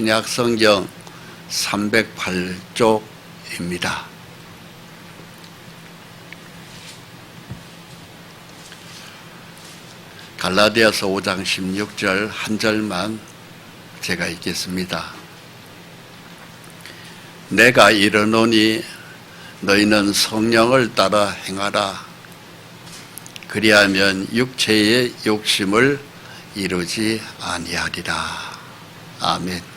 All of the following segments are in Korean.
신약 성경 308쪽입니다. 갈라디아서 5장 16절 한 절만 제가 읽겠습니다. 내가 이르노니 너희는 성령을 따라 행하라. 그리하면 육체의 욕심을 이루지 아니하리라. 아멘.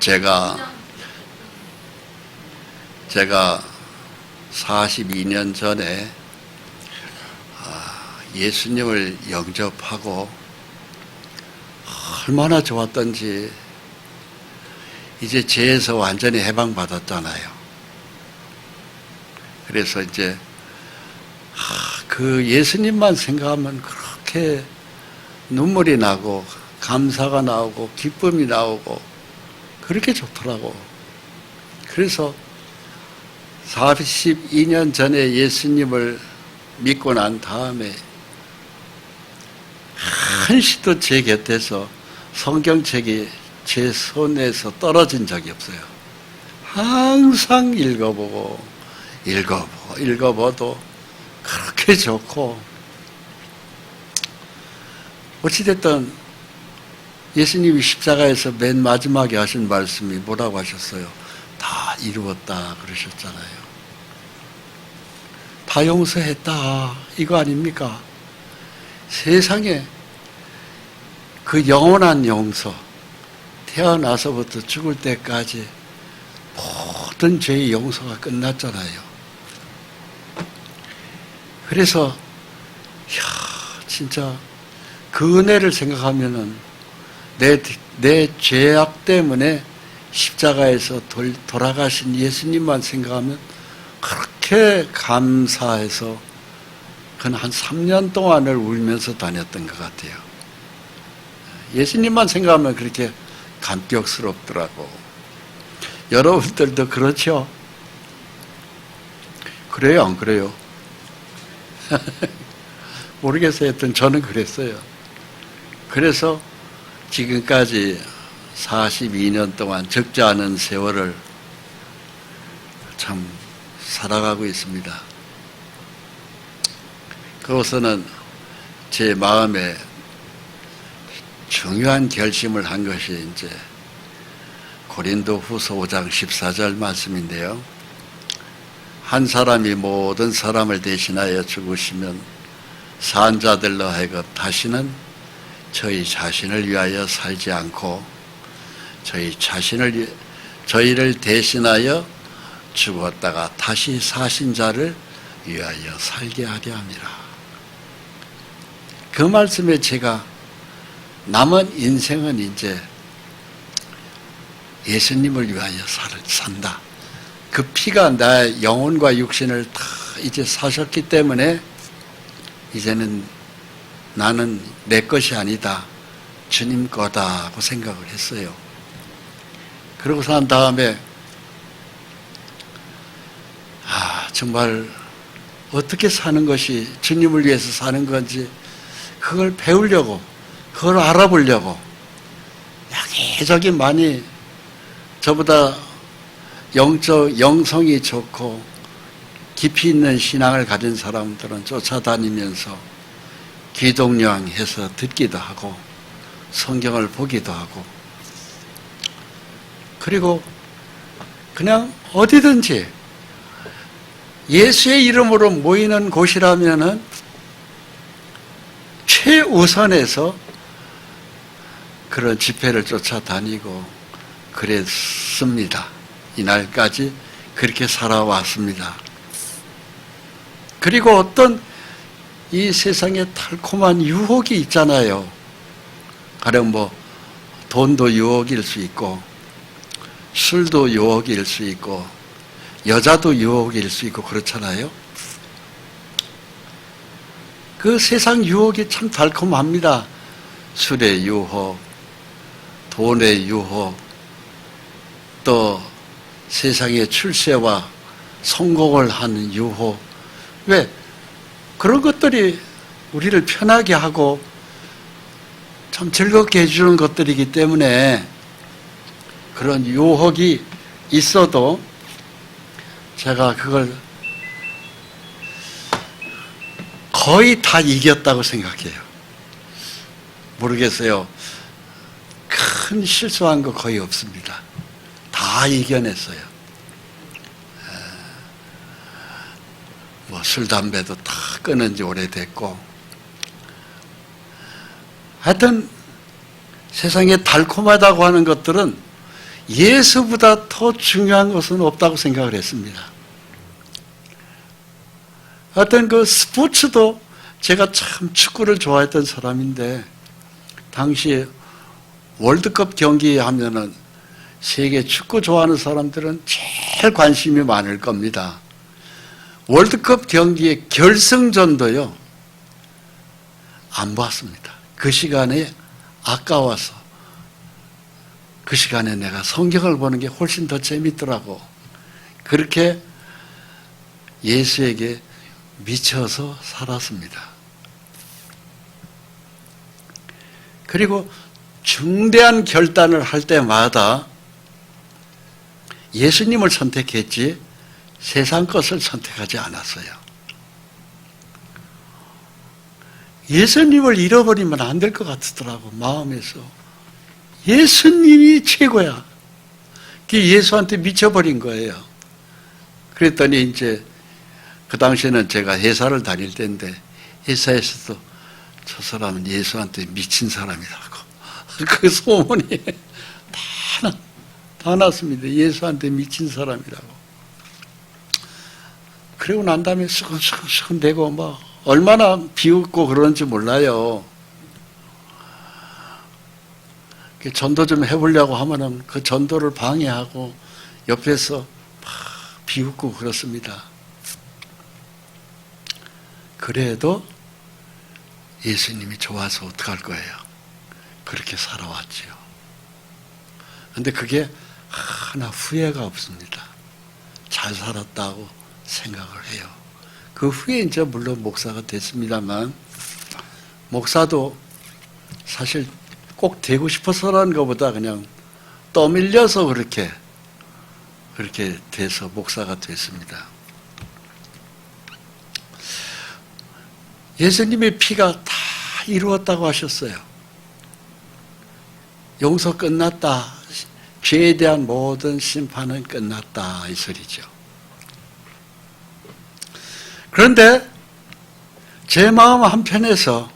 제가 42년 전에 예수님을 영접하고 얼마나 좋았던지 이제 죄에서 완전히 해방받았잖아요. 그래서 이제 그 예수님만 생각하면 그렇게 눈물이 나고 감사가 나오고 기쁨이 나오고 그렇게 좋더라고. 그래서 42년 전에 예수님을 믿고 난 다음에 한시도 제 곁에서 성경책이 제 손에서 떨어진 적이 없어요. 항상 읽어봐도 그렇게 좋고, 어찌됐든 예수님이 십자가에서 맨 마지막에 하신 말씀이 뭐라고 하셨어요? 다 이루었다 그러셨잖아요. 다 용서했다 이거 아닙니까? 세상에 그 영원한 용서, 태어나서부터 죽을 때까지 모든 죄의 용서가 끝났잖아요. 그래서 진짜 그 은혜를 생각하면은 내 죄악 때문에 십자가에서 돌아가신 예수님만 생각하면 그렇게 감사해서 그건 한 3년 동안을 울면서 다녔던 것 같아요. 예수님만 생각하면 그렇게 감격스럽더라고. 여러분들도 그렇죠? 그래요, 안 그래요? 모르겠어요. 하여튼 저는 그랬어요. 그래서 지금까지 42년 동안 적지 않은 세월을 참 살아가고 있습니다. 그것은 제 마음에 중요한 결심을 한 것이 이제 고린도후서 5장 14절 말씀인데요. 한 사람이 모든 사람을 대신하여 죽으시면 산 자들로 하여금 다시는 저희 자신을 위하여 살지 않고 저희를 대신하여 죽었다가 다시 사신 자를 위하여 살게 하려 함이라. 그 말씀에 제가 남은 인생은 이제 예수님을 위하여 산다. 그 피가 나의 영혼과 육신을 다 이제 사셨기 때문에 이제는 나는 내 것이 아니다. 주님 거다고 생각을 했어요. 그러고 산 다음에 정말 어떻게 사는 것이 주님을 위해서 사는 건지 그걸 배우려고, 그걸 알아보려고 여기저기 많이 저보다 영성이 좋고 깊이 있는 신앙을 가진 사람들은 쫓아다니면서 기독령해서 듣기도 하고 성경을 보기도 하고, 그리고 그냥 어디든지 예수의 이름으로 모이는 곳이라면은 최우선에서 그런 집회를 쫓아다니고 그랬습니다. 이날까지 그렇게 살아왔습니다. 그리고 어떤 이 세상에 달콤한 유혹이 있잖아요. 가령 돈도 유혹일 수 있고, 술도 유혹일 수 있고, 여자도 유혹일 수 있고 그렇잖아요. 그 세상 유혹이 참 달콤합니다. 술의 유혹, 돈의 유혹, 또 세상의 출세와 성공을 하는 유혹. 왜? 그런 것들이 우리를 편하게 하고 참 즐겁게 해주는 것들이기 때문에 그런 유혹이 있어도 제가 그걸 거의 다 이겼다고 생각해요. 모르겠어요. 큰 실수한 거 거의 없습니다. 다 이겨냈어요. 뭐 술, 담배도 다 끊은 지 오래됐고, 하여튼 세상에 달콤하다고 하는 것들은 예수보다 더 중요한 것은 없다고 생각을 했습니다. 하여튼 그 스포츠도 제가 참 축구를 좋아했던 사람인데, 당시 월드컵 경기 하면은 세계 축구 좋아하는 사람들은 제일 관심이 많을 겁니다. 월드컵 경기의 결승전도요, 안 봤습니다. 그 시간에 아까워서, 그 시간에 내가 성경을 보는 게 훨씬 더 재밌더라고. 그렇게 예수에게 미쳐서 살았습니다. 그리고 중대한 결단을 할 때마다 예수님을 선택했지 세상 것을 선택하지 않았어요. 예수님을 잃어버리면 안 될 것 같더라고, 마음에서. 예수님이 최고야. 예수한테 미쳐버린 거예요. 그랬더니 이제 그 당시에는 제가 회사를 다닐 때인데 회사에서도 저 사람은 예수한테 미친 사람이라고 그 소문이 다 났습니다. 예수한테 미친 사람이라고. 그리고 난 다음에 수근수근 되고 막 얼마나 비웃고 그러는지 몰라요. 전도 좀 해보려고 하면은 그 전도를 방해하고 옆에서 막 비웃고 그렇습니다. 그래도 예수님이 좋아서 어떡할 거예요. 그렇게 살아왔지요. 근데 그게 하나 후회가 없습니다. 잘 살았다고 생각을 해요. 그 후에 이제 물론 목사가 됐습니다만, 목사도 사실 꼭 되고 싶어서라는 것보다 그냥 떠밀려서 그렇게 돼서 목사가 됐습니다. 예수님의 피가 다 이루었다고 하셨어요. 용서 끝났다. 죄에 대한 모든 심판은 끝났다. 이 소리죠. 그런데 제 마음 한편에서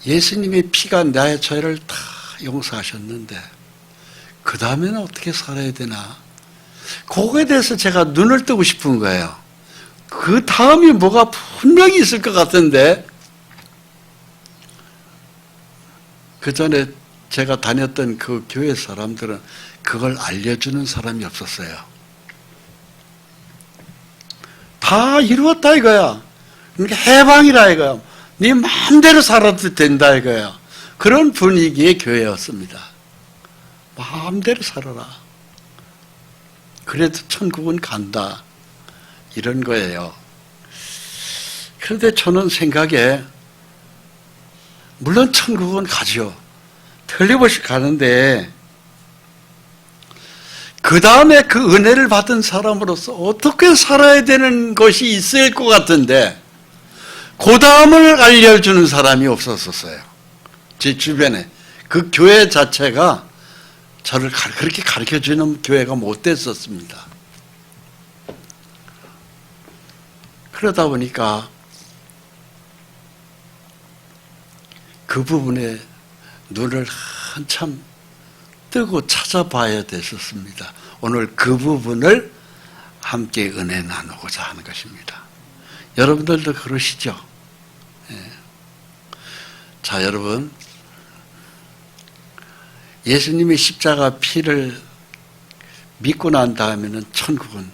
예수님의 피가 나의 죄를 다 용서하셨는데 그 다음에는 어떻게 살아야 되나? 그거에 대해서 제가 눈을 뜨고 싶은 거예요. 그 다음이 뭐가 분명히 있을 것 같은데, 그 전에 제가 다녔던 그 교회 사람들은 그걸 알려주는 사람이 없었어요. 다 이루었다 이거야. 그러니까 해방이라 이거야. 네 마음대로 살아도 된다 이거야. 그런 분위기의 교회였습니다. 마음대로 살아라. 그래도 천국은 간다. 이런 거예요. 그런데 저는 생각에 물론 천국은 가죠. 틀림없이 가는데 그 다음에 그 은혜를 받은 사람으로서 어떻게 살아야 되는 것이 있을 것 같은데 그 다음을 알려주는 사람이 없었어요. 제 주변에. 그 교회 자체가 저를 그렇게 가르쳐주는 교회가 못 됐었습니다. 그러다 보니까 그 부분에 눈을 한참 뜨고 찾아봐야 됐었습니다. 오늘 그 부분을 함께 은혜 나누고자 하는 것입니다. 여러분들도 그러시죠? 예. 자, 여러분, 예수님의 십자가 피를 믿고 난 다음에는 천국은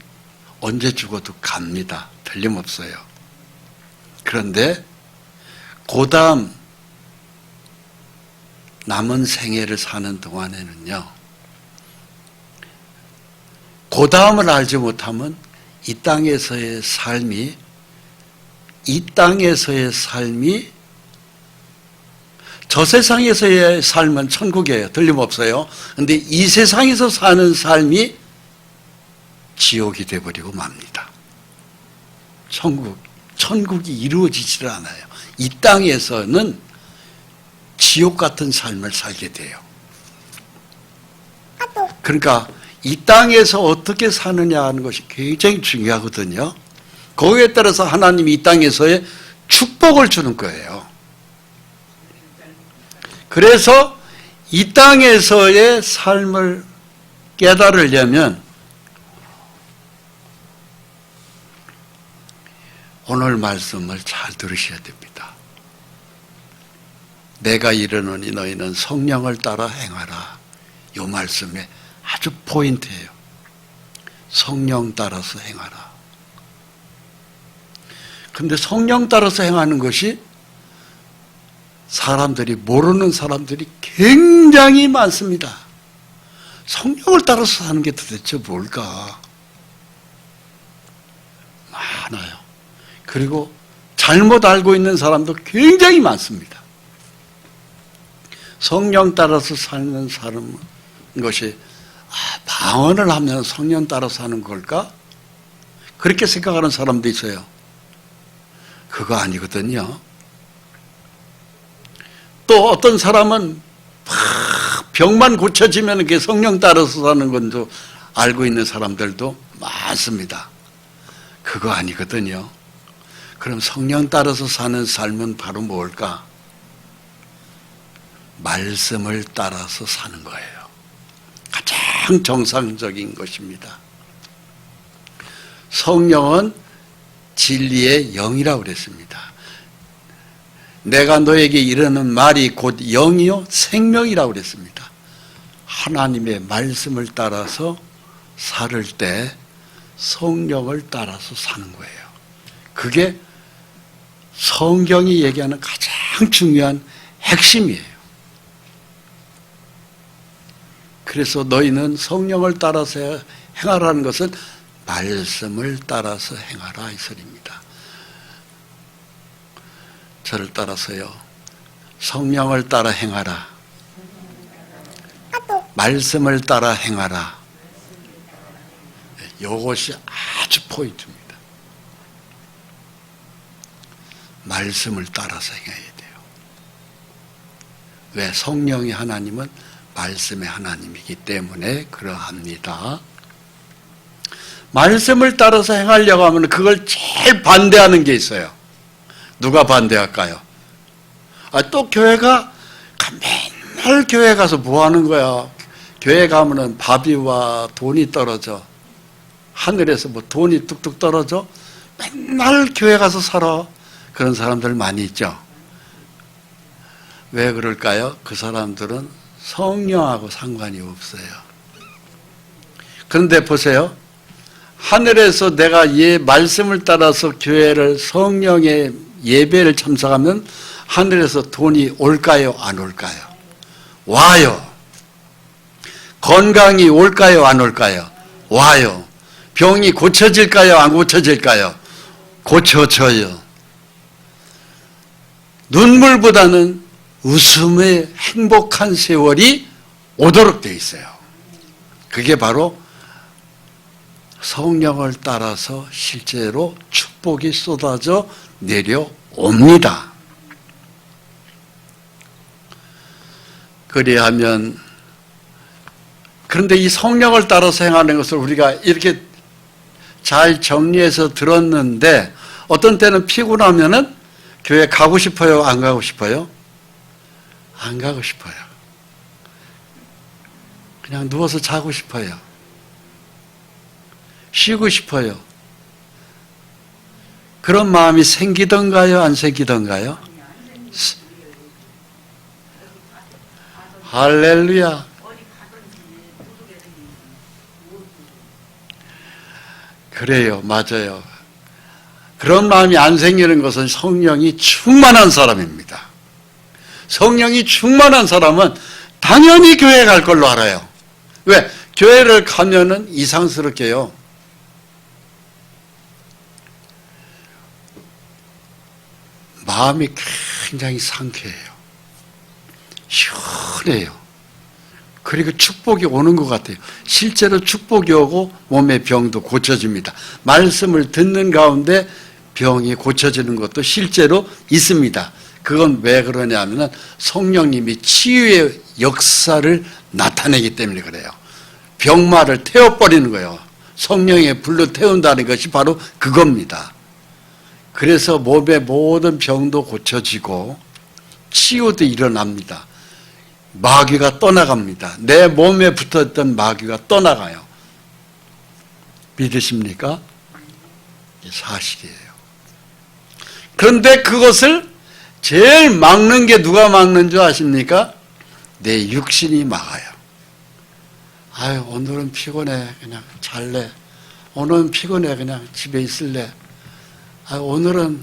언제 죽어도 갑니다. 틀림없어요. 그런데 그 다음 남은 생애를 사는 동안에는요, 그 다음을 알지 못하면 이 땅에서의 삶이 저 세상에서의 삶은 천국이에요. 틀림없어요. 근데 이 세상에서 사는 삶이 지옥이 되어버리고 맙니다. 천국이 이루어지질 않아요. 이 땅에서는 지옥 같은 삶을 살게 돼요. 그러니까 이 땅에서 어떻게 사느냐 하는 것이 굉장히 중요하거든요. 거기에 따라서 하나님이 이 땅에서의 축복을 주는 거예요. 그래서 이 땅에서의 삶을 깨달으려면 오늘 말씀을 잘 들으셔야 됩니다. 내가 이르노니 너희는 성령을 따라 행하라. 이 말씀에 아주 포인트예요. 성령 따라서 행하라. 근데 성령 따라서 행하는 것이 사람들이 모르는 사람들이 굉장히 많습니다. 성령을 따라서 사는 게 도대체 뭘까? 많아요. 그리고 잘못 알고 있는 사람도 굉장히 많습니다. 성령 따라서 사는 사는 것이 방언을 하면 성령 따라서 하는 걸까? 그렇게 생각하는 사람도 있어요. 그거 아니거든요. 또 어떤 사람은 병만 고쳐지면 그게 성령 따라서 사는 건도 알고 있는 사람들도 많습니다. 그거 아니거든요. 그럼 성령 따라서 사는 삶은 바로 뭘까? 말씀을 따라서 사는 거예요. 가장 정상적인 것입니다. 성령은 진리의 영이라고 그랬습니다. 내가 너에게 이르는 말이 곧 영이요 생명이라고 그랬습니다. 하나님의 말씀을 따라서 살을 때 성령을 따라서 사는 거예요. 그게 성경이 얘기하는 가장 중요한 핵심이에요. 그래서 너희는 성령을 따라서 행하라는 것은 말씀을 따라서 행하라 이 소리입니다. 저를 따라서요. 성령을 따라 행하라. 말씀을 따라 행하라. 이것이 아주 포인트입니다. 말씀을 따라서 행해야 돼요. 왜? 성령이 하나님은 말씀의 하나님이기 때문에 그러합니다. 말씀을 따라서 행하려고 하면 그걸 제일 반대하는 게 있어요. 누가 반대할까요? 또 교회가 맨날 교회 가서 뭐 하는 거야? 교회 가면은 밥이와 돈이 떨어져. 하늘에서 뭐 돈이 뚝뚝 떨어져. 맨날 교회 가서 살아. 그런 사람들 많이 있죠. 왜 그럴까요? 그 사람들은 성령하고 상관이 없어요. 그런데 보세요. 하늘에서 내가 말씀을 따라서 교회를 성령의 예배를 참석하면 하늘에서 돈이 올까요? 안 올까요? 와요. 건강이 올까요? 안 올까요? 와요. 병이 고쳐질까요? 안 고쳐질까요? 고쳐져요. 눈물보다는 웃음의 행복한 세월이 오도록 되어 있어요. 그게 바로 성령을 따라서 실제로 축복이 쏟아져 내려옵니다. 그리하면 그런데 이 성령을 따라서 행하는 것을 우리가 이렇게 잘 정리해서 들었는데 어떤 때는 피곤하면은 교회 가고 싶어요? 안 가고 싶어요? 안 가고 싶어요. 그냥 누워서 자고 싶어요. 쉬고 싶어요. 그런 마음이 생기던가요? 안 생기던가요? 할렐루야. 그래요. 맞아요. 그런 마음이 안 생기는 것은 성령이 충만한 사람입니다. 성령이 충만한 사람은 당연히 교회 갈 걸로 알아요. 왜? 교회를 가면은 이상스럽게요. 마음이 굉장히 상쾌해요. 시원해요. 그리고 축복이 오는 것 같아요. 실제로 축복이 오고 몸의 병도 고쳐집니다. 말씀을 듣는 가운데 병이 고쳐지는 것도 실제로 있습니다. 그건 왜 그러냐면 성령님이 치유의 역사를 나타내기 때문에 그래요. 병마를 태워버리는 거예요. 성령의 불로 태운다는 것이 바로 그겁니다. 그래서 몸의 모든 병도 고쳐지고 치유도 일어납니다. 마귀가 떠나갑니다. 내 몸에 붙었던 마귀가 떠나가요. 믿으십니까? 이게 사실이에요. 그런데 그것을 제일 막는 게 누가 막는 줄 아십니까? 내 육신이 막아요. 아유, 오늘은 피곤해. 그냥 잘래. 오늘은 피곤해. 그냥 집에 있을래. 아유, 오늘은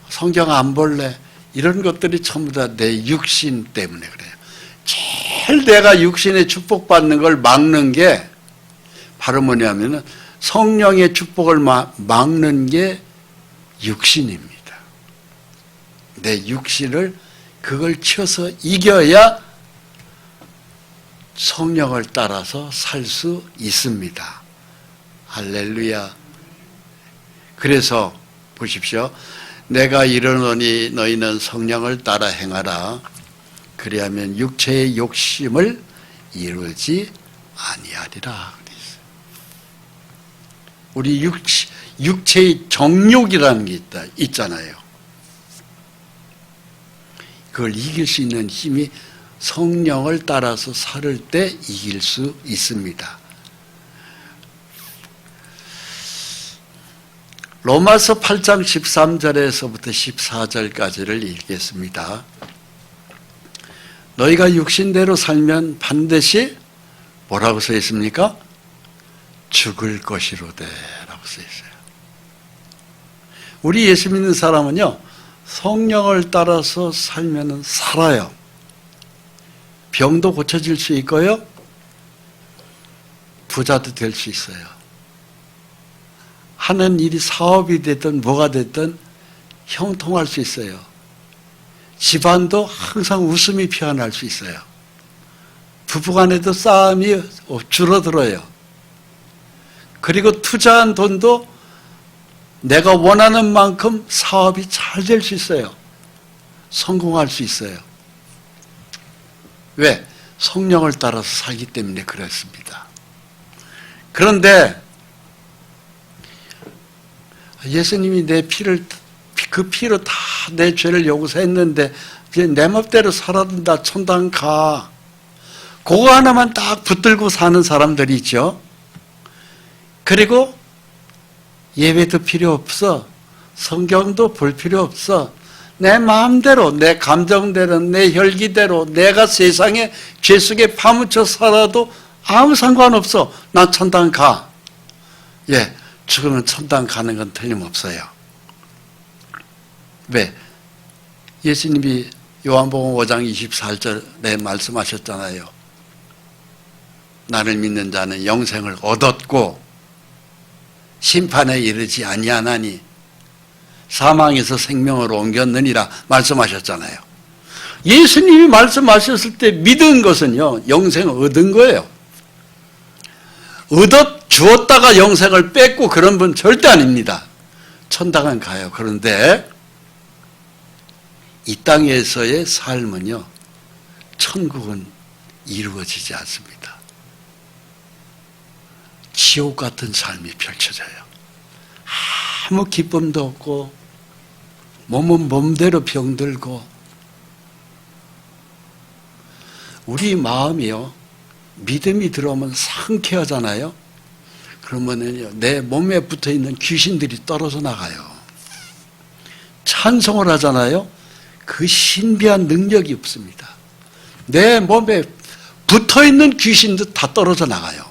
성경 안 볼래. 이런 것들이 전부 다 내 육신 때문에 그래요. 제일 내가 육신의 축복받는 걸 막는 게 바로 뭐냐면은 성령의 축복을 막는 게 육신입니다. 내 육신을 그걸 쳐서 이겨야 성령을 따라서 살 수 있습니다. 할렐루야. 그래서 보십시오. 내가 이르노니 너희는 성령을 따라 행하라. 그리하면 육체의 욕심을 이루지 아니하리라. 우리 육체의 정욕이라는 게 있잖아요. 그걸 이길 수 있는 힘이 성령을 따라서 살을 때 이길 수 있습니다. 로마서 8장 13절에서부터 14절까지를 읽겠습니다. 너희가 육신대로 살면 반드시 뭐라고 써 있습니까? 죽을 것이로되 라고 써 있어요. 우리 예수 믿는 사람은요, 성령을 따라서 살면 살아요. 병도 고쳐질 수 있고요, 부자도 될 수 있어요. 하는 일이 사업이 됐든 뭐가 됐든 형통할 수 있어요. 집안도 항상 웃음이 피어날 수 있어요. 부부간에도 싸움이 줄어들어요. 그리고 투자한 돈도 내가 원하는 만큼 사업이 잘 될 수 있어요. 성공할 수 있어요. 왜? 성령을 따라서 살기 때문에 그렇습니다. 그런데 예수님이 내 피를, 그 피로 다 내 죄를 용서했는데 이제 내 맘대로 살아도 나 천당 가. 그거 하나만 딱 붙들고 사는 사람들이 있죠. 그리고 예배도 필요 없어. 성경도 볼 필요 없어. 내 마음대로, 내 감정대로, 내 혈기대로 내가 세상에 죄 속에 파묻혀 살아도 아무 상관없어. 나 천당 가. 예, 죽으면 천당 가는 건 틀림없어요. 왜? 예수님이 요한복음 5장 24절에 말씀하셨잖아요. 나를 믿는 자는 영생을 얻었고 심판에 이르지 아니하나니 사망에서 생명으로 옮겼느니라 말씀하셨잖아요. 예수님이 말씀하셨을 때 믿은 것은요, 영생을 얻은 거예요. 주었다가 영생을 뺏고 그런 분 절대 아닙니다. 천당은 가요. 그런데 이 땅에서의 삶은요, 천국은 이루어지지 않습니다. 지옥 같은 삶이 펼쳐져요. 아무 기쁨도 없고 몸은 몸대로 병들고. 우리 마음이요, 믿음이 들어오면 상쾌하잖아요. 그러면요, 내 몸에 붙어있는 귀신들이 떨어져 나가요. 찬송을 하잖아요. 그 신비한 능력이 없습니다. 내 몸에 붙어있는 귀신도 다 떨어져 나가요.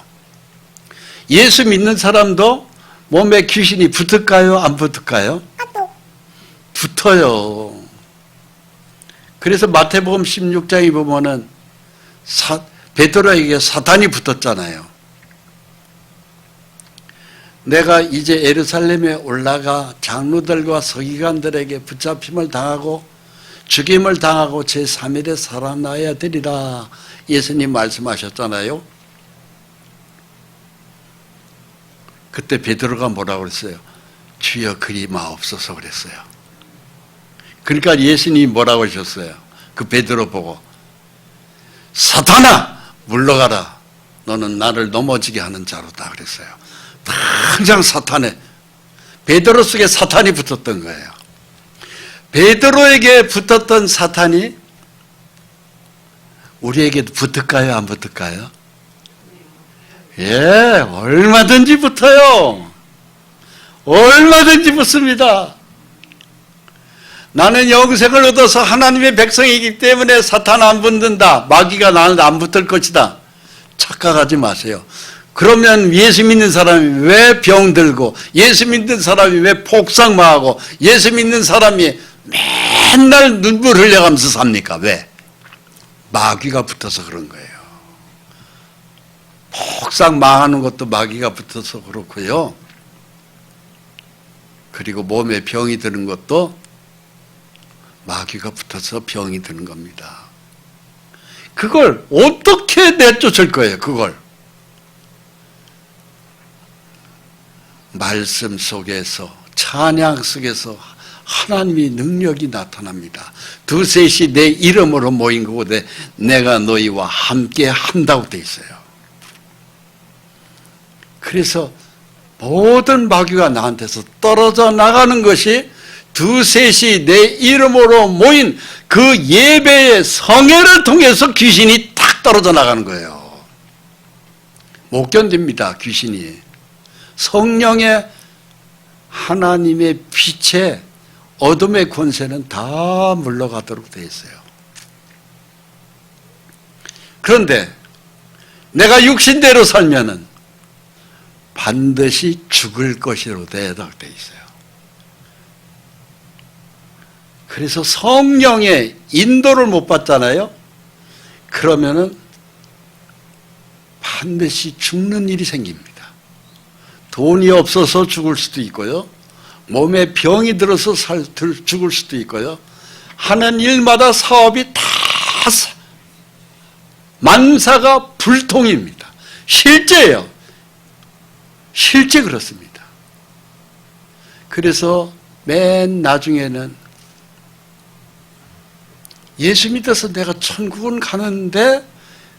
예수 믿는 사람도 몸에 귀신이 붙을까요? 안 붙을까요? 붙어요. 그래서 마태복음 16장에 보면은 베드로에게 사탄이 붙었잖아요. 내가 이제 예루살렘에 올라가 장로들과 서기관들에게 붙잡힘을 당하고 죽임을 당하고 제3일에 살아나야 되리라 예수님 말씀하셨잖아요. 그때 베드로가 뭐라고 그랬어요? 주여 그리 마옵소서 그랬어요. 그러니까 예수님이 뭐라고 하셨어요? 그 베드로 보고 사탄아 물러가라, 너는 나를 넘어지게 하는 자로다 그랬어요. 당장 사탄에, 베드로 속에 사탄이 붙었던 거예요. 베드로에게 붙었던 사탄이 우리에게도 붙을까요? 안 붙을까요? 예, 얼마든지 붙어요. 얼마든지 붙습니다. 나는 영생을 얻어서 하나님의 백성이기 때문에 사탄 안 붙는다, 마귀가 나는 안 붙을 것이다, 착각하지 마세요. 그러면 예수 믿는 사람이 왜 병들고, 예수 믿는 사람이 왜 폭삭마하고, 예수 믿는 사람이 맨날 눈물 흘려가면서 삽니까? 왜? 마귀가 붙어서 그런 거예요. 폭삭마하는 것도 마귀가 붙어서 그렇고요. 그리고 몸에 병이 드는 것도 마귀가 붙어서 병이 드는 겁니다. 그걸 어떻게 내쫓을 거예요? 그걸 말씀 속에서, 찬양 속에서 하나님의 능력이 나타납니다. 두셋이 내 이름으로 모인 곳에 내가 너희와 함께 한다고 돼 있어요. 그래서 모든 마귀가 나한테서 떨어져 나가는 것이 두셋이 내 이름으로 모인 그 예배의 성회를 통해서 귀신이 탁 떨어져 나가는 거예요. 못 견딥니다, 귀신이. 성령의 하나님의 빛에 어둠의 권세는 다 물러가도록 되어 있어요. 그런데 내가 육신대로 살면은 반드시 죽을 것으로 되어 있어요. 그래서 성령의 인도를 못 받잖아요. 그러면은 반드시 죽는 일이 생깁니다. 돈이 없어서 죽을 수도 있고요. 몸에 병이 들어서 죽을 수도 있고요. 하는 일마다 사업이 다 만사가 불통입니다. 실제예요. 실제 그렇습니다. 그래서 맨 나중에는 예수 믿어서 내가 천국은 가는데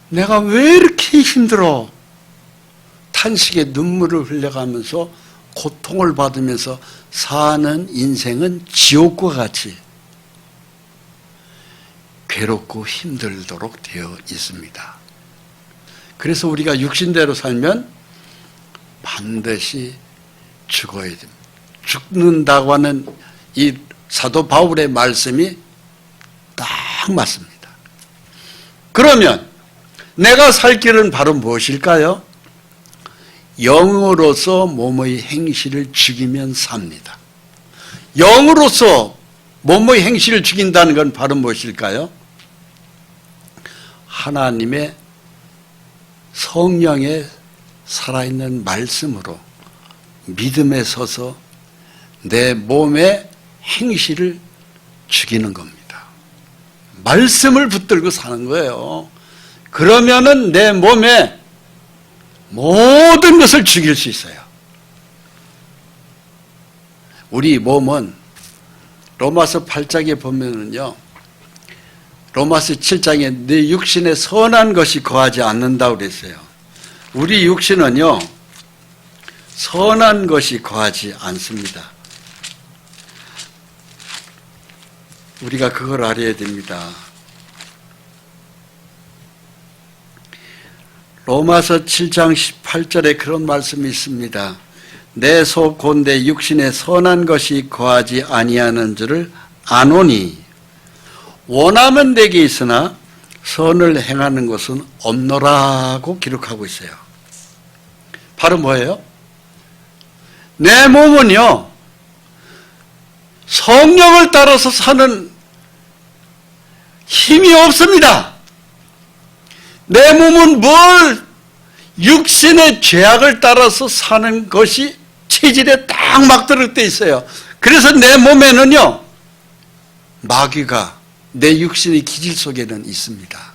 내가 왜 이렇게 힘들어? 탄식의 눈물을 흘려가면서 고통을 받으면서 사는 인생은 지옥과 같이 괴롭고 힘들도록 되어 있습니다. 그래서 우리가 육신대로 살면 반드시 죽어야 됩니다. 죽는다고 하는 이 사도 바울의 말씀이 딱 맞습니다. 그러면 내가 살 길은 바로 무엇일까요? 영으로서 몸의 행실을 죽이면 삽니다. 영으로서 몸의 행실을 죽인다는 건 바로 무엇일까요? 하나님의 성령의 살아있는 말씀으로 믿음에 서서 내 몸의 행실을 죽이는 겁니다. 말씀을 붙들고 사는 거예요. 그러면은 내 몸에 모든 것을 죽일 수 있어요. 우리 몸은 로마서 8장에 보면은요, 로마서 7장에 내 육신에 선한 것이 거하지 않는다고 그랬어요. 우리 육신은요, 선한 것이 거하지 않습니다. 우리가 그걸 알아야 됩니다. 로마서 7장 18절에 그런 말씀이 있습니다. 내 속 곧 내 육신에 선한 것이 거하지 아니하는 줄을 아노니 원하면 내게 있으나 선을 행하는 것은 없노라고 기록하고 있어요. 바로 뭐예요? 내 몸은요, 성령을 따라서 사는 힘이 없습니다. 내 몸은 뭘 육신의 죄악을 따라서 사는 것이 체질에 딱 맞도록 돼 있어요. 그래서 내 몸에는요, 마귀가 내 육신의 기질 속에는 있습니다.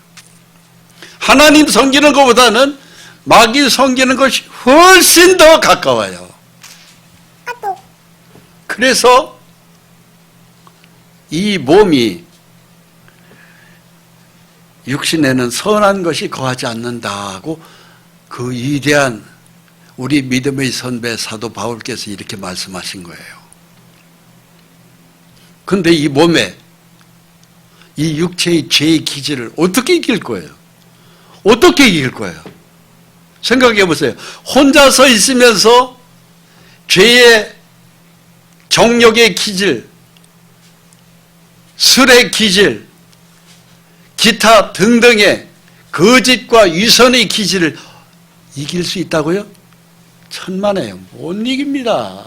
하나님 섬기는 것보다는 마귀 섬기는 것이 훨씬 더 가까워요. 그래서 이 몸이 육신에는 선한 것이 거하지 않는다고 그 위대한 우리 믿음의 선배 사도 바울께서 이렇게 말씀하신 거예요. 그런데 이 몸에 이 육체의 죄의 기질을 어떻게 이길 거예요? 어떻게 이길 거예요? 생각해 보세요. 혼자서 있으면서 죄의 정욕의 기질, 술의 기질, 기타 등등의 거짓과 위선의 기질을 이길 수 있다고요? 천만에요. 못 이깁니다.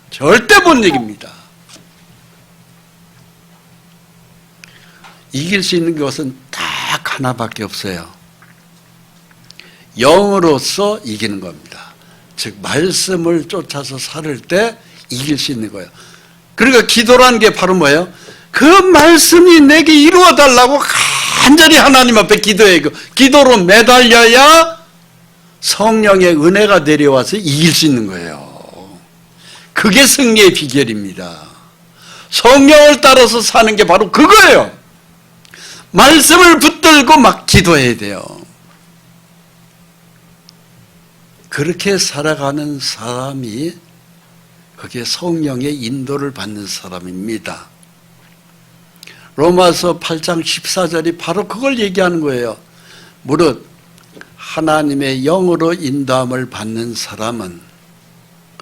절대 못 이깁니다. 이길 수 있는 것은 딱 하나밖에 없어요. 영으로서 이기는 겁니다. 즉 말씀을 쫓아서 살을 때 이길 수 있는 거예요. 그러니까 기도라는 게 바로 뭐예요? 그 말씀이 내게 이루어 달라고 간절히 하나님 앞에 기도해요. 기도로 매달려야 성령의 은혜가 내려와서 이길 수 있는 거예요. 그게 승리의 비결입니다. 성령을 따라서 사는 게 바로 그거예요. 말씀을 붙들고 막 기도해야 돼요. 그렇게 살아가는 사람이 그게 성령의 인도를 받는 사람입니다. 로마서 8장 14절이 바로 그걸 얘기하는 거예요. 무릇 하나님의 영으로 인도함을 받는 사람은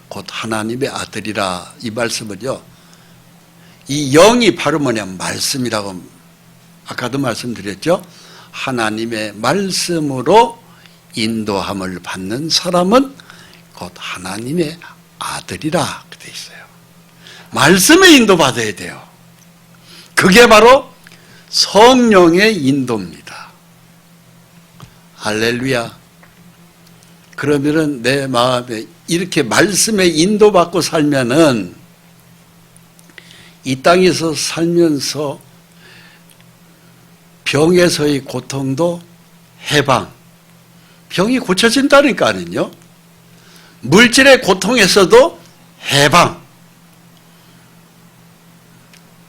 곧 하나님의 아들이라. 이 말씀을요, 이 영이 바로 뭐냐, 말씀이라고 아까도 말씀드렸죠. 하나님의 말씀으로 인도함을 받는 사람은 곧 하나님의 아들이라 돼 있어요. 말씀에 인도받아야 돼요. 그게 바로 성령의 인도입니다. 할렐루야. 그러면은 내 마음에 이렇게 말씀에 인도받고 살면은 이 땅에서 살면서 병에서의 고통도 해방, 병이 고쳐진다니까요. 물질의 고통에서도 해방,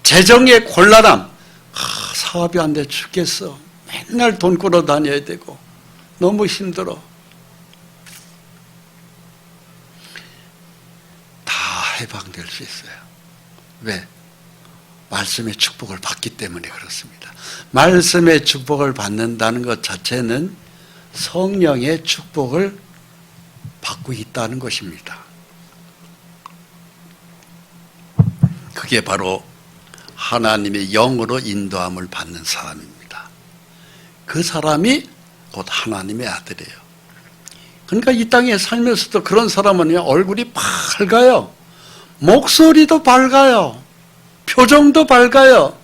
재정의 곤란함, 사업이 안 돼 죽겠어, 맨날 돈 꾸러 다녀야 되고 너무 힘들어, 다 해방될 수 있어요. 왜? 말씀의 축복을 받기 때문에 그렇습니다. 말씀의 축복을 받는다는 것 자체는 성령의 축복을 받고 있다는 것입니다. 그게 바로 하나님의 영으로 인도함을 받는 사람입니다. 그 사람이 곧 하나님의 아들이에요. 그러니까 이 땅에 살면서도 그런 사람은 얼굴이 밝아요. 목소리도 밝아요. 표정도 밝아요.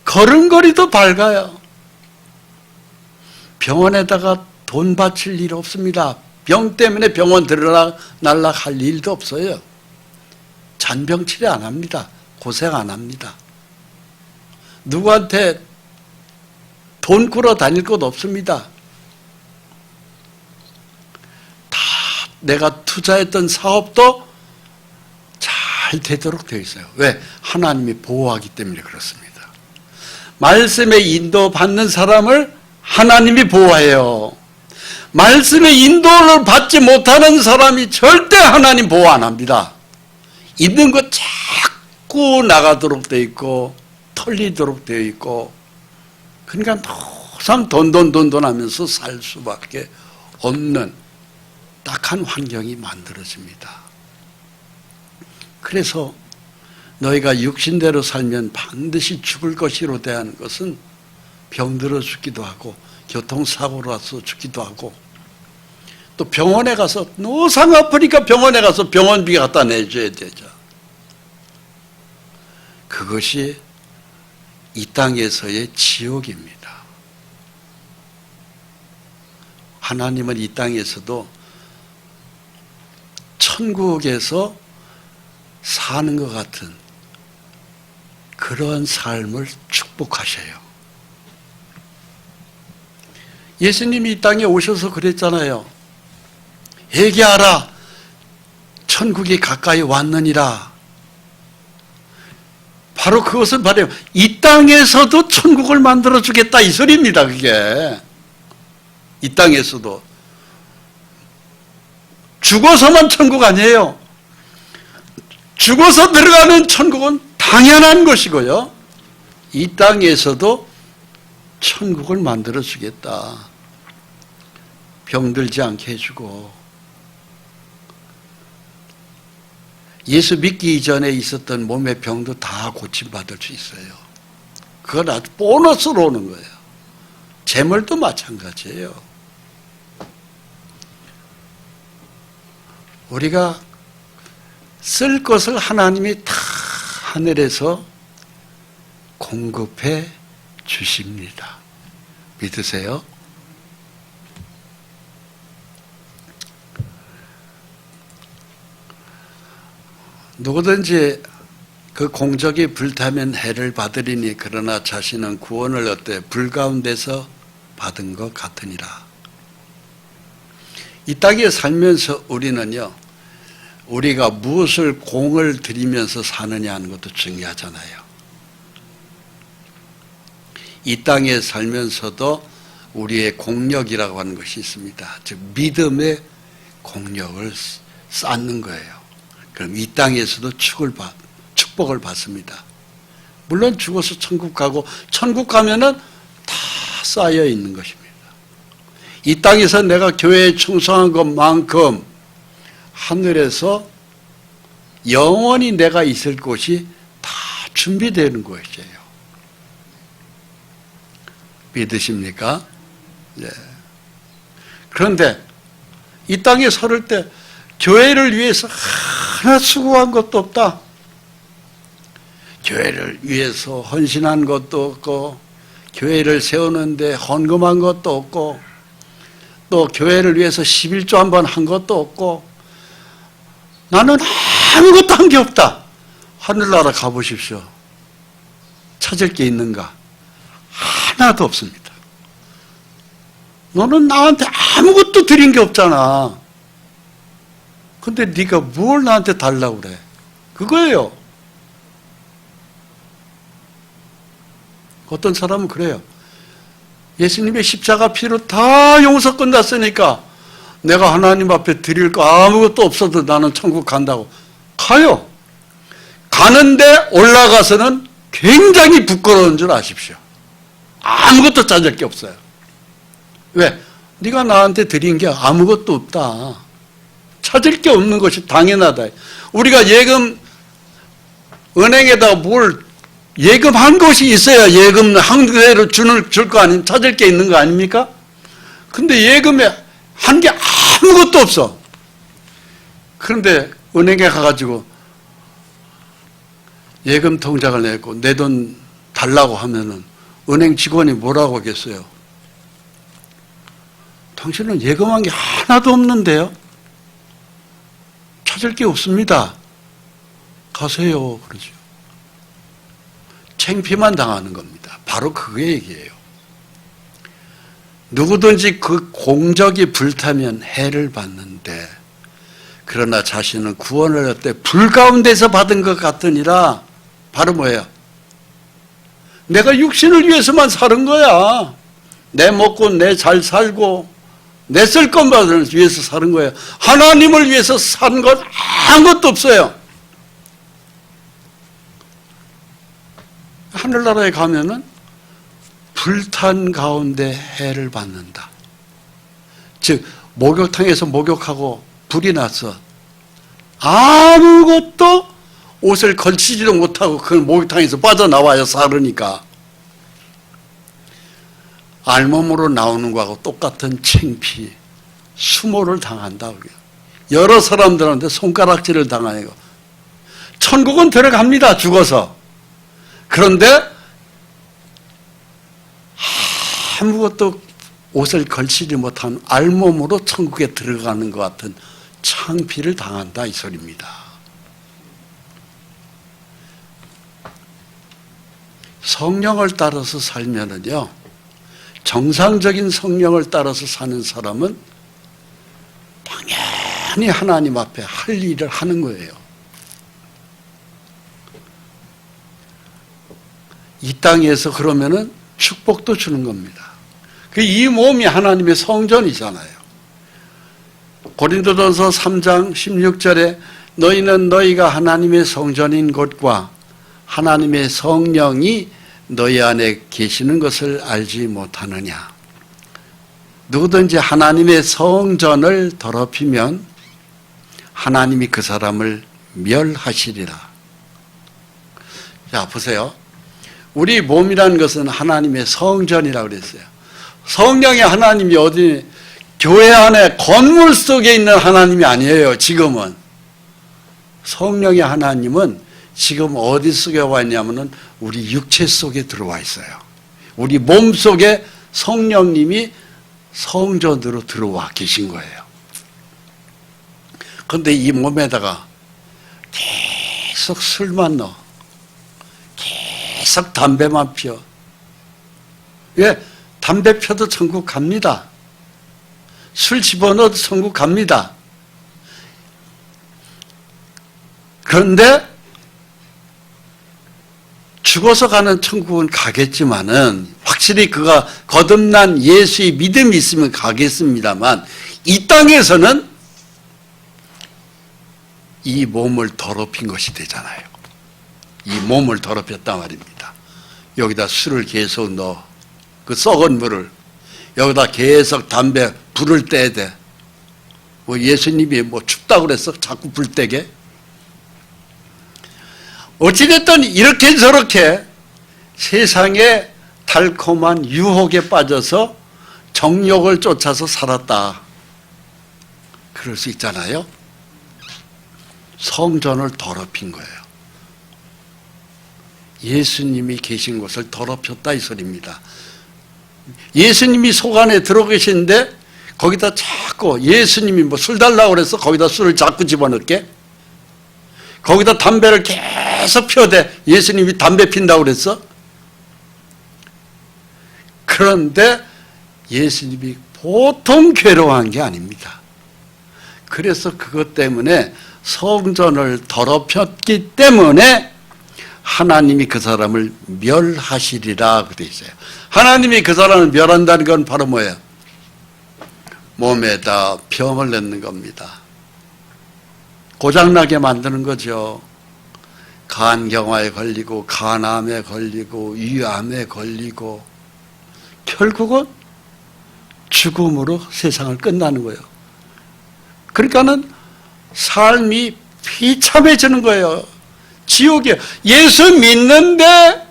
걸음걸이도 밝아요. 병원에다가 돈 바칠 일 없습니다. 병 때문에 병원 들락날락 할 일도 없어요. 잔병 치료 안 합니다. 고생 안 합니다. 누구한테 돈 꾸러 다닐 것 없습니다. 다 내가 투자했던 사업도 잘 되도록 되어 있어요. 왜? 하나님이 보호하기 때문에 그렇습니다. 말씀의 인도받는 사람을 하나님이 보호해요. 말씀의 인도를 받지 못하는 사람이 절대 하나님 보호 안 합니다. 있는 것 자꾸 나가도록 되어 있고 털리도록 되어 있고, 그러니까 항상 돈 하면서 살 수밖에 없는 딱한 환경이 만들어집니다. 그래서 너희가 육신대로 살면 반드시 죽을 것이로 대한 것은 병들어 죽기도 하고 교통사고로 와서 죽기도 하고, 또 병원에 가서 노상 아프니까 병원에 가서 병원비 갖다 내줘야 되죠. 그것이 이 땅에서의 지옥입니다. 하나님은 이 땅에서도 천국에서 사는 것 같은 그런 삶을 축복하셔요. 예수님이 이 땅에 오셔서 그랬잖아요. 회개하라, 천국이 가까이 왔느니라. 바로 그것을 말해요. 이 땅에서도 천국을 만들어 주겠다 이 소리입니다. 그게 이 땅에서도 죽어서만 천국 아니에요. 죽어서 들어가는 천국은 당연한 것이고요. 이 땅에서도 천국을 만들어 주겠다. 병들지 않게 해주고, 예수 믿기 이전에 있었던 몸의 병도 다 고침받을 수 있어요. 그건 아주 보너스로 오는 거예요. 재물도 마찬가지예요. 우리가 쓸 것을 하나님이 다 하늘에서 공급해 주십니다. 믿으세요? 누구든지 그 공적이 불타면 해를 받으리니 그러나 자신은 구원을 얻되 불 가운데서 받은 것 같으니라. 이 땅에 살면서 우리는요, 우리가 무엇을 공을 들이면서 사느냐 하는 것도 중요하잖아요. 이 땅에 살면서도 우리의 공력이라고 하는 것이 있습니다. 즉 믿음의 공력을 쌓는 거예요. 그럼 이 땅에서도 축복을 받습니다. 물론 죽어서 천국 가고, 천국 가면은 다 쌓여 있는 것입니다. 이 땅에서 내가 교회에 충성한 것만큼 하늘에서 영원히 내가 있을 곳이 다 준비되는 것이에요. 믿으십니까? 네. 그런데 이 땅에 설 때 교회를 위해서 하나 수고한 것도 없다. 교회를 위해서 헌신한 것도 없고, 교회를 세우는데 헌금한 것도 없고, 또 교회를 위해서 11조 한번 한 것도 없고, 나는 아무것도 한 게 없다. 하늘나라 가보십시오. 찾을 게 있는가? 하나도 없습니다. 너는 나한테 아무것도 드린 게 없잖아. 근데 네가 뭘 나한테 달라고 그래? 그거예요. 어떤 사람은 그래요. 예수님의 십자가 피로 다 용서 끝났으니까 내가 하나님 앞에 드릴 거 아무것도 없어도 나는 천국 간다고. 가요. 가는데 올라가서는 굉장히 부끄러운 줄 아십시오. 아무것도 찾을 게 없어요. 왜? 네가 나한테 드린 게 아무것도 없다. 찾을 게 없는 것이 당연하다. 우리가 예금, 은행에다 뭘 예금한 것이 있어야 예금 한 대로 줄 거 아닙니까? 찾을 게 있는 거 아닙니까? 근데 예금에 한 게 아무것도 없어. 그런데 은행에 가가지고 예금 통장을 냈고 내 돈 달라고 하면은 은행 직원이 뭐라고 하겠어요? 당신은 예금한 게 하나도 없는데요? 찾을 게 없습니다. 가세요. 그러죠. 창피만 당하는 겁니다. 바로 그 얘기예요. 누구든지 그 공적이 불타면 해를 받는데, 그러나 자신은 구원을 얻되 불 가운데서 받은 것 같으니라. 바로 뭐예요? 내가 육신을 위해서만 사는 거야. 내 먹고 내 잘 살고 내 쓸 것만을 위해서 사는 거예요. 하나님을 위해서 사는 건 아무것도 없어요. 하늘나라에 가면은 불탄 가운데 해를 받는다. 즉 목욕탕에서 목욕하고 불이 났어. 아무것도 옷을 걸치지도 못하고 그 목욕탕에서 빠져나와야 살으니까 알몸으로 나오는 거하고 똑같은 창피, 수모를 당한다. 여러 사람들한테 손가락질을 당하고. 천국은 들어갑니다. 죽어서. 그런데 아무것도 옷을 걸치지 못한 알몸으로 천국에 들어가는 것 같은 창피를 당한다 이 소리입니다. 성령을 따라서 살면은요, 정상적인 성령을 따라서 사는 사람은 당연히 하나님 앞에 할 일을 하는 거예요. 이 땅에서 그러면은 축복도 주는 겁니다. 이 몸이 하나님의 성전이잖아요. 고린도전서 3장 16절에 너희는 너희가 하나님의 성전인 것과 하나님의 성령이 너희 안에 계시는 것을 알지 못하느냐. 누구든지 하나님의 성전을 더럽히면 하나님이 그 사람을 멸하시리라. 자, 보세요. 우리 몸이라는 것은 하나님의 성전이라고 그랬어요. 성령의 하나님이 어디, 교회 안에 건물 속에 있는 하나님이 아니에요, 지금은. 성령의 하나님은 지금 어디 속에 와 있냐면은 우리 육체 속에 들어와 있어요. 우리 몸 속에 성령님이 성전으로 들어와 계신 거예요. 그런데 이 몸에다가 계속 술만 넣어. 계속 담배만 피워. 왜? 담배 펴도 천국 갑니다. 술 집어넣어도 천국 갑니다. 그런데 죽어서 가는 천국은 가겠지만은 확실히 그가 거듭난 예수의 믿음이 있으면 가겠습니다만 이 땅에서는 이 몸을 더럽힌 것이 되잖아요. 이 몸을 더럽혔단 말입니다. 여기다 술을 계속 넣어. 그 썩은 물을. 여기다 계속 담배 불을 떼야 돼. 뭐 예수님이 뭐 춥다고 그랬어? 자꾸 불 떼게? 어찌됐든 이렇게 저렇게 세상에 달콤한 유혹에 빠져서 정욕을 쫓아서 살았다. 그럴 수 있잖아요. 성전을 더럽힌 거예요. 예수님이 계신 곳을 더럽혔다 이 소리입니다. 예수님이 속 안에 들어 계시는데 거기다 자꾸 예수님이 뭐 술 달라고 그래서 거기다 술을 자꾸 집어넣게? 거기다 담배를 계속 피워대. 예수님이 담배 핀다고 그랬어? 그런데 예수님이 보통 괴로워한 게 아닙니다. 그래서 그것 때문에 성전을 더럽혔기 때문에 하나님이 그 사람을 멸하시리라 그렇게 돼 있어요. 하나님이 그 사람을 멸한다는 건 바로 뭐예요? 몸에다 병을 넣는 겁니다. 고장나게 만드는 거죠. 간경화에 걸리고 간암에 걸리고 위암에 걸리고 결국은 죽음으로 세상을 끝나는 거예요. 그러니까는 삶이 비참해지는 거예요. 지옥이에요. 예수 믿는데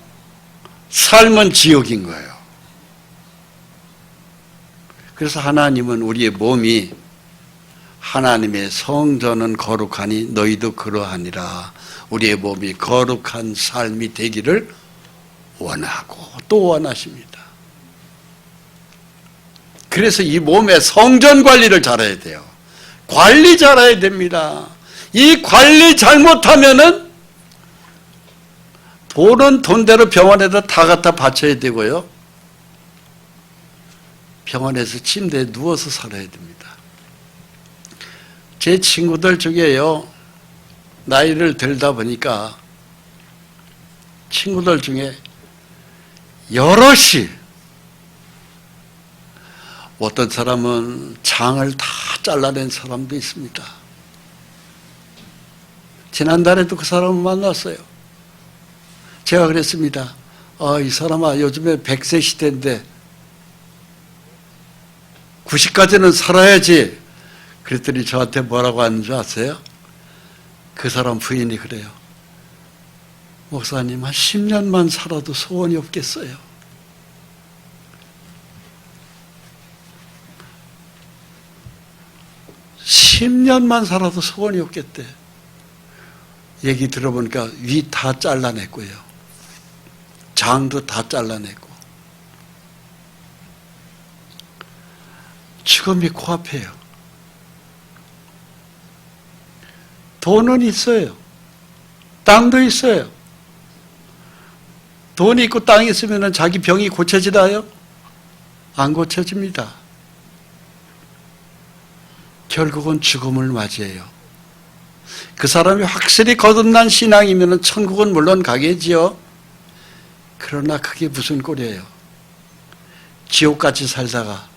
삶은 지옥인 거예요. 그래서 하나님은 우리의 몸이 하나님의 성전은 거룩하니 너희도 그러하니라. 우리의 몸이 거룩한 삶이 되기를 원하고 또 원하십니다. 그래서 이 몸의 성전 관리를 잘해야 돼요. 관리 잘해야 됩니다. 이 관리 잘못하면은 돈은 돈대로 병원에다 다 갖다 바쳐야 되고요. 병원에서 침대에 누워서 살아야 됩니다. 제 친구들 중에요, 나이를 들다 보니까 친구들 중에 여럿이 어떤 사람은 장을 다 잘라낸 사람도 있습니다. 지난달에도 그 사람을 만났어요. 제가 그랬습니다. 이 사람아, 요즘에 100세 시대인데 90까지는 살아야지. 그랬더니 저한테 뭐라고 하는 줄 아세요? 그 사람 부인이 그래요. 목사님, 한 10년만 살아도 소원이 없겠어요. (10년만) 살아도 소원이 없겠대. 얘기 들어보니까 위 다 잘라냈고요. 장도 다 잘라냈고. 죽음이 코앞에요. 돈은 있어요. 땅도 있어요. 돈이 있고 땅이 있으면 자기 병이 고쳐지나요? 안 고쳐집니다. 결국은 죽음을 맞이해요. 그 사람이 확실히 거듭난 신앙이면 천국은 물론 가겠지요. 그러나 그게 무슨 꼴이에요? 지옥같이 살다가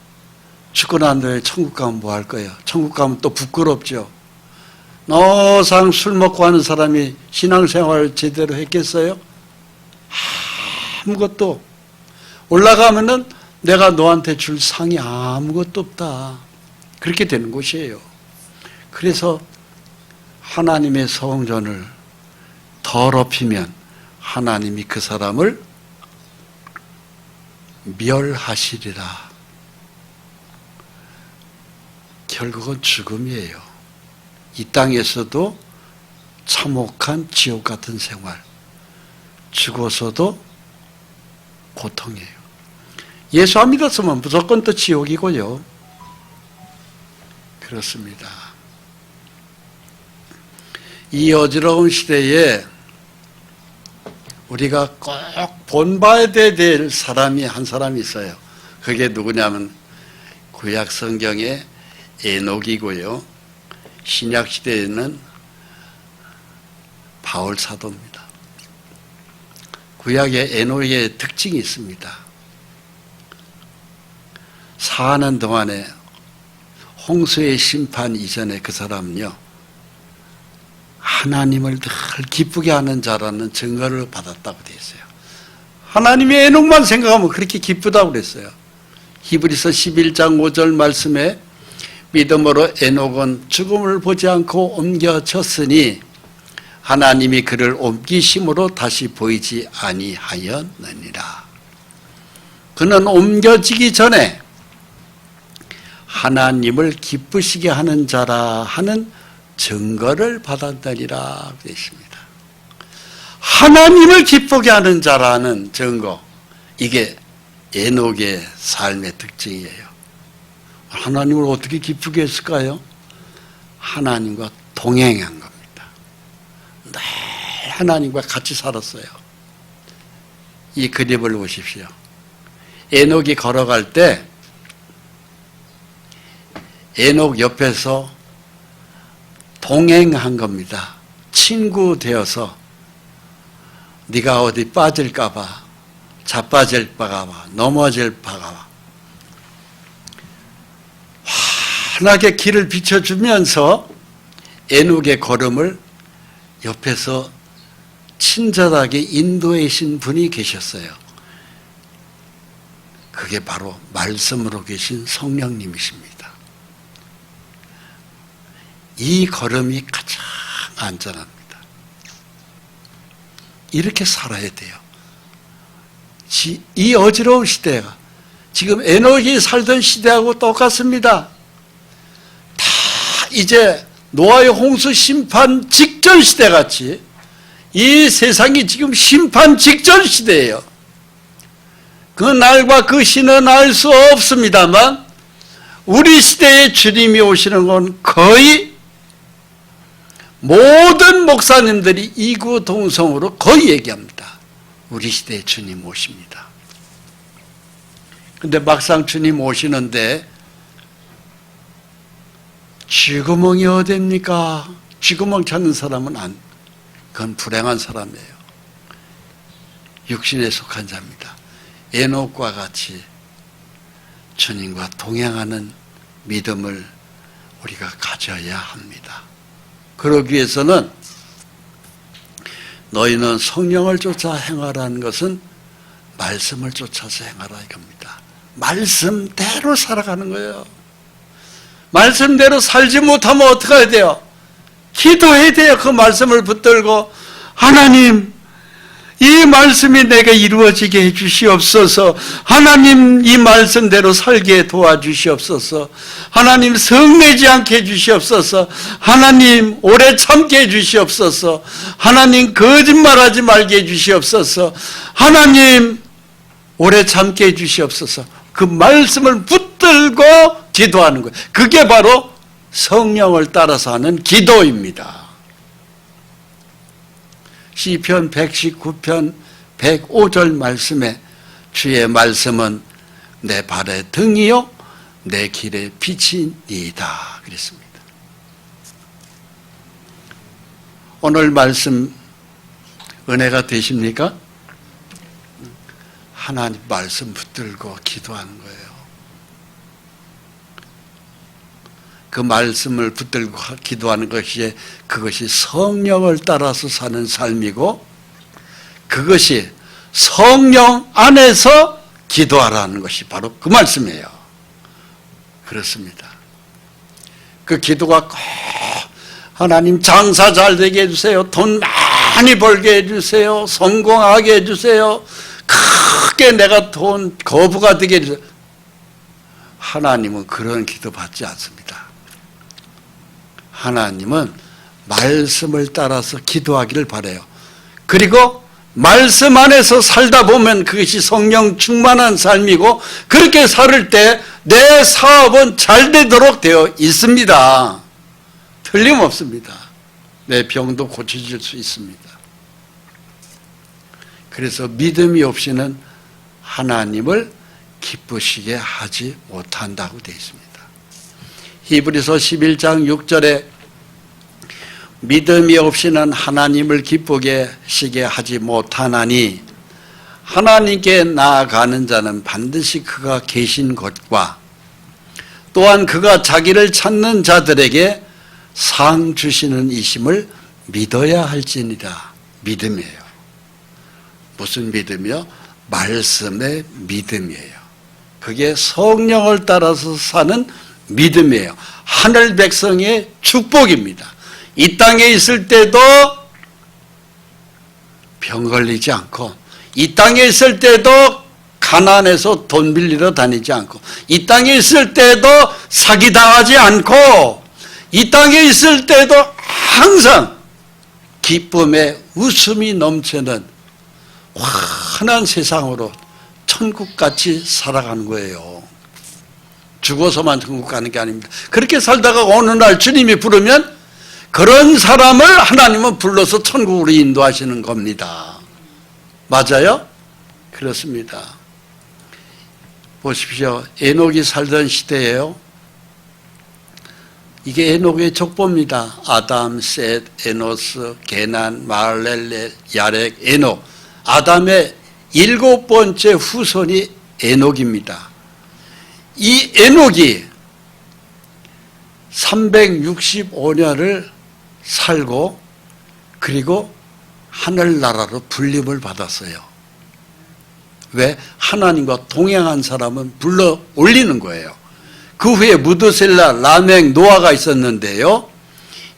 죽고 난 뒤에 천국 가면 뭐 할 거예요? 천국 가면 또 부끄럽죠. 노상 술 먹고 하는 사람이 신앙생활을 제대로 했겠어요? 아무것도. 올라가면은 내가 너한테 줄 상이 아무것도 없다. 그렇게 되는 곳이에요. 그래서 하나님의 성전을 더럽히면 하나님이 그 사람을 멸하시리라. 결국은 죽음이에요. 이 땅에서도 참혹한 지옥 같은 생활, 죽어서도 고통이에요. 예수 안 믿었으면 무조건 또 지옥이고요. 그렇습니다. 이 어지러운 시대에 우리가 꼭 본봐야 될 사람이 한 사람이 있어요. 그게 누구냐면 구약 성경의 에녹이고요. 신약 시대에는 바울 사도입니다. 구약의 에녹의 특징이 있습니다. 사는 동안에 홍수의 심판 이전에 그 사람은요, 하나님을 늘 기쁘게 하는 자라는 증거를 받았다고 되어 있어요. 하나님의 에녹만 생각하면 그렇게 기쁘다고 그랬어요. 히브리서 11장 5절 말씀에 믿음으로 에녹은 죽음을 보지 않고 옮겨졌으니 하나님이 그를 옮기심으로 다시 보이지 아니하였느니라. 그는 옮겨지기 전에 하나님을 기쁘시게 하는 자라 하는 증거를 받았다니라 되어 있습니다. 하나님을 기쁘게 하는 자라는 증거, 이게 에녹의 삶의 특징이에요. 하나님을 어떻게 기쁘게 했을까요? 하나님과 동행한 겁니다. 늘 하나님과 같이 살았어요. 이 그림을 보십시오. 에녹이 걸어갈 때 에녹 옆에서 동행한 겁니다. 친구 되어서 네가 어디 빠질까 봐, 자빠질까 봐, 넘어질까 봐 환하게 길을 비춰주면서 에녹의 걸음을 옆에서 친절하게 인도해 신 분이 계셨어요. 그게 바로 말씀으로 계신 성령님이십니다. 이 걸음이 가장 안전합니다. 이렇게 살아야 돼요. 이 어지러운 시대가 지금 에녹이 살던 시대하고 똑같습니다. 다 이제 노아의 홍수 심판 직전 시대같이 이 세상이 지금 심판 직전 시대예요. 그 날과 그 시는 알 수 없습니다만 우리 시대에 주님이 오시는 건 거의 모든 목사님들이 이구동성으로 거의 얘기합니다. 우리 시대에 주님 오십니다. 근데 막상 주님 오시는데 쥐구멍이 어딥니까? 쥐구멍 찾는 사람은 그건 불행한 사람이에요. 육신에 속한 자입니다. 에녹과 같이 주님과 동행하는 믿음을 우리가 가져야 합니다. 그러기 위해서는 너희는 성령을 쫓아 행하라는 것은 말씀을 쫓아서 행하라 이겁니다. 말씀대로 살아가는 거예요. 말씀대로 살지 못하면 어떻게 해야 돼요? 기도해야 돼요. 그 말씀을 붙들고 하나님 이 말씀이 내게 이루어지게 해주시옵소서. 하나님 이 말씀대로 살게 도와주시옵소서. 하나님 성내지 않게 해주시옵소서. 하나님 오래 참게 해주시옵소서. 하나님 거짓말하지 말게 해주시옵소서. 하나님 오래 참게 해주시옵소서. 그 말씀을 붙들고 기도하는 거예요. 그게 바로 성령을 따라서 하는 기도입니다. 시편 119편 105절 말씀에 주의 말씀은 내 발의 등이요 내 길의 빛이니이다 그랬습니다. 오늘 말씀 은혜가 되십니까? 하나님 말씀 붙들고 기도하는 거예요. 그 말씀을 붙들고 기도하는 것이 그것이 성령을 따라서 사는 삶이고 그것이 성령 안에서 기도하라는 것이 바로 그 말씀이에요. 그렇습니다. 그 기도가 꼭 하나님 장사 잘 되게 해주세요. 돈 많이 벌게 해주세요. 성공하게 해주세요. 크게 내가 돈 거부가 되게 해주세요. 하나님은 그런 기도 받지 않습니다. 하나님은 말씀을 따라서 기도하기를 바라요. 그리고 말씀 안에서 살다 보면 그것이 성령 충만한 삶이고 그렇게 살을 때 내 사업은 잘 되도록 되어 있습니다. 틀림없습니다. 내 병도 고쳐질 수 있습니다. 그래서 믿음이 없이는 하나님을 기쁘시게 하지 못한다고 되어 있습니다. 히브리서 11장 6절에 믿음이 없이는 하나님을 기쁘게 시게 하지 못하나니 하나님께 나아가는 자는 반드시 그가 계신 곳과 또한 그가 자기를 찾는 자들에게 상 주시는 이심을 믿어야 할지니라. 믿음이에요. 무슨 믿음이요? 말씀의 믿음이에요. 그게 성령을 따라서 사는 믿음이에요. 하늘 백성의 축복입니다. 이 땅에 있을 때도 병 걸리지 않고 이 땅에 있을 때도 가난해서 돈 빌리러 다니지 않고 이 땅에 있을 때도 사기당하지 않고 이 땅에 있을 때도 항상 기쁨의 웃음이 넘치는 환한 세상으로 천국같이 살아가는 거예요. 죽어서만 천국 가는 게 아닙니다. 그렇게 살다가 어느 날 주님이 부르면 그런 사람을 하나님은 불러서 천국으로 인도하시는 겁니다. 맞아요? 그렇습니다. 보십시오. 에녹이 살던 시대예요. 이게 에녹의 족보입니다. 아담, 셋, 에노스, 게난, 마할렐레, 야렉, 에녹. 아담의 7번째 후손이 에녹입니다. 이 에녹이 365년을 살고 그리고 하늘나라로 불림을 받았어요. 왜? 하나님과 동행한 사람은 불러 올리는 거예요. 그 후에 무드셀라, 라멕, 노아가 있었는데요.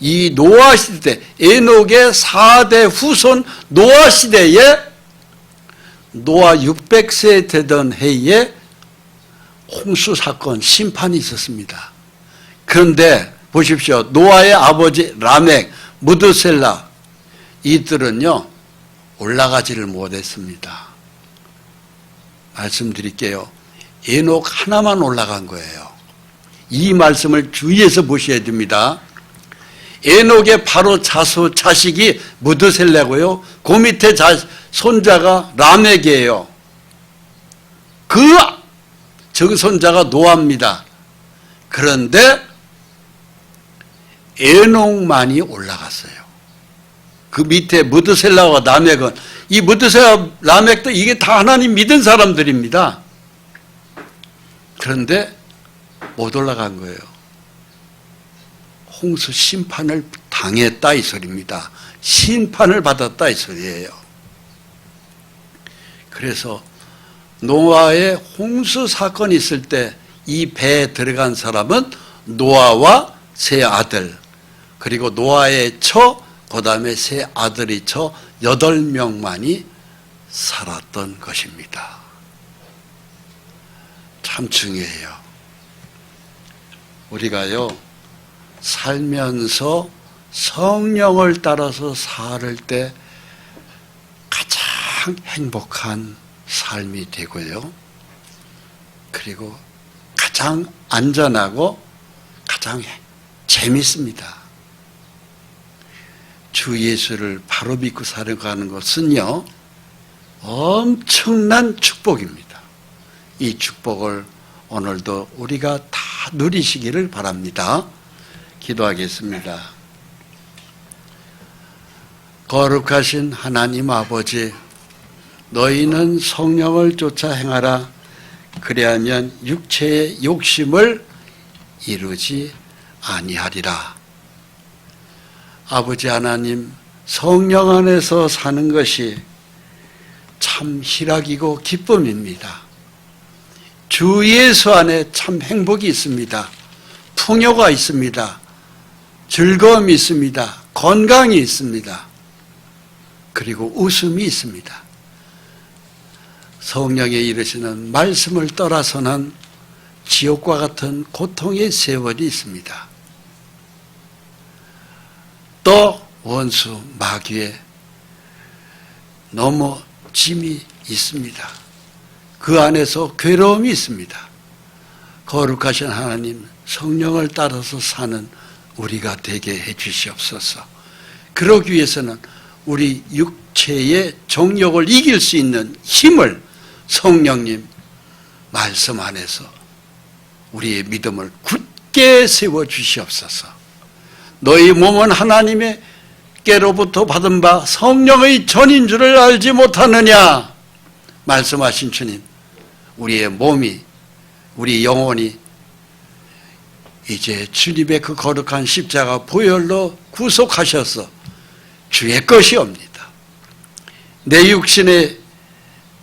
이 노아 시대, 에녹의 4대 후손 노아 시대에 노아 600세 되던 해에 홍수 사건, 심판이 있었습니다. 그런데 보십시오. 노아의 아버지 라멕, 무드셀라 이들은요 올라가지를 못했습니다. 말씀드릴게요. 에녹 하나만 올라간 거예요. 이 말씀을 주의해서 보셔야 됩니다. 에녹의 바로 자식이 무드셀라고요. 그 밑에 손자가 라멕이에요. 그 정손자가 노아입니다. 그런데 에녹만이 올라갔어요. 그 밑에 무드셀라와 라멕은 이 무드셀라, 라멕도 이게 다 하나님 믿은 사람들입니다. 그런데 못 올라간 거예요. 홍수 심판을 당했다 이 소리입니다. 심판을 받았다 이 소리예요. 그래서 노아의 홍수 사건이 있을 때 이 배에 들어간 사람은 노아와 세 아들 그리고 노아의 처 그 다음에 세 아들이 처 8명만이 살았던 것입니다. 참 중요해요. 우리가요 살면서 성령을 따라서 살 때 가장 행복한 삶이 되고요. 그리고 가장 안전하고 가장 재밌습니다. 주 예수를 바로 믿고 살아가는 것은요 엄청난 축복입니다. 이 축복을 오늘도 우리가 다 누리시기를 바랍니다. 기도하겠습니다. 거룩하신 하나님 아버지, 너희는 성령을 쫓아 행하라. 그리하면 육체의 욕심을 이루지 아니하리라. 아버지 하나님, 성령 안에서 사는 것이 참 희락이고 기쁨입니다. 주 예수 안에 참 행복이 있습니다. 풍요가 있습니다. 즐거움이 있습니다. 건강이 있습니다. 그리고 웃음이 있습니다. 성령에 이르시는 말씀을 떠나서는 지옥과 같은 고통의 세월이 있습니다. 또 원수 마귀의 넘어짐이 있습니다. 그 안에서 괴로움이 있습니다. 거룩하신 하나님, 성령을 따라서 사는 우리가 되게 해 주시옵소서. 그러기 위해서는 우리 육체의 정욕을 이길 수 있는 힘을 성령님 말씀 안에서 우리의 믿음을 굳게 세워 주시옵소서. 너희 몸은 하나님께로부터 받은 바 성령의 전인 줄을 알지 못하느냐 말씀하신 주님, 우리의 몸이, 우리 영혼이 이제 주님의 그 거룩한 십자가 보혈로 구속하셔서 주의 것이옵니다. 내 육신의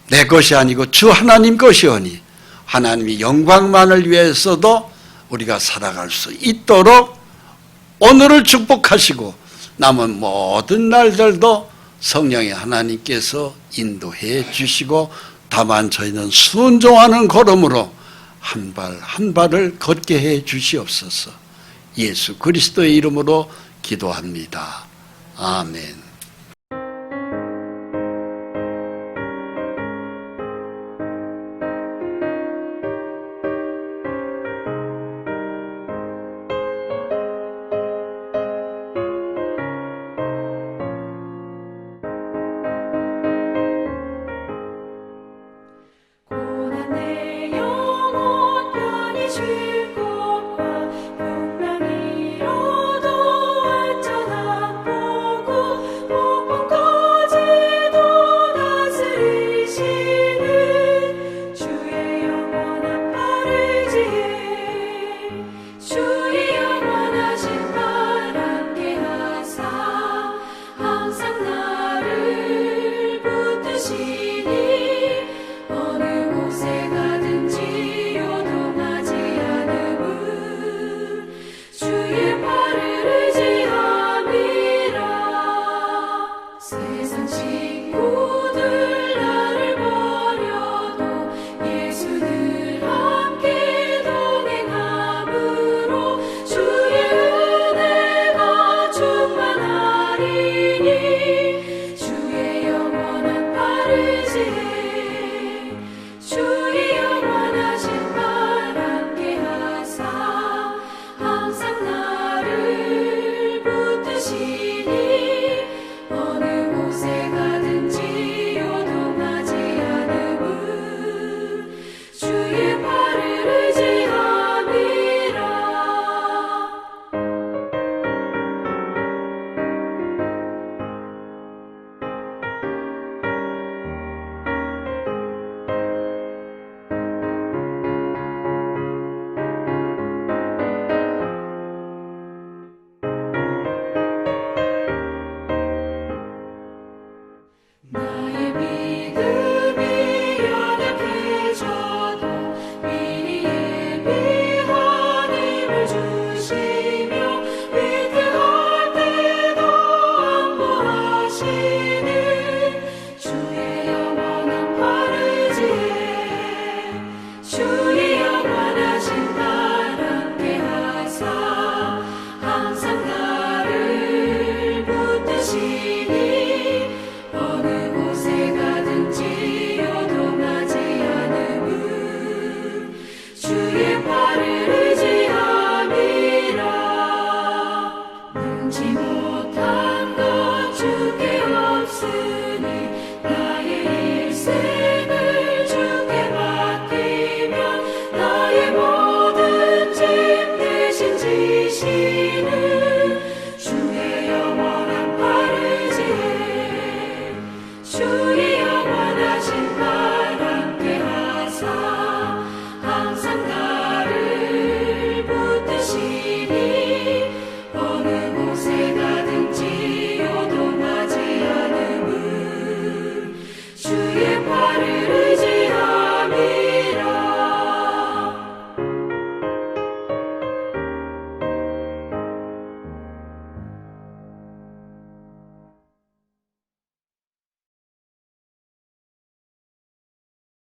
내 것이 아니고 주 하나님 것이오니 하나님의 영광만을 위해서도 우리가 살아갈 수 있도록 오늘을 축복하시고 남은 모든 날들도 성령의 하나님께서 인도해 주시고 다만 저희는 순종하는 걸음으로 한 발 한 발을 걷게 해 주시옵소서. 예수 그리스도의 이름으로 기도합니다. 아멘. 세상 친구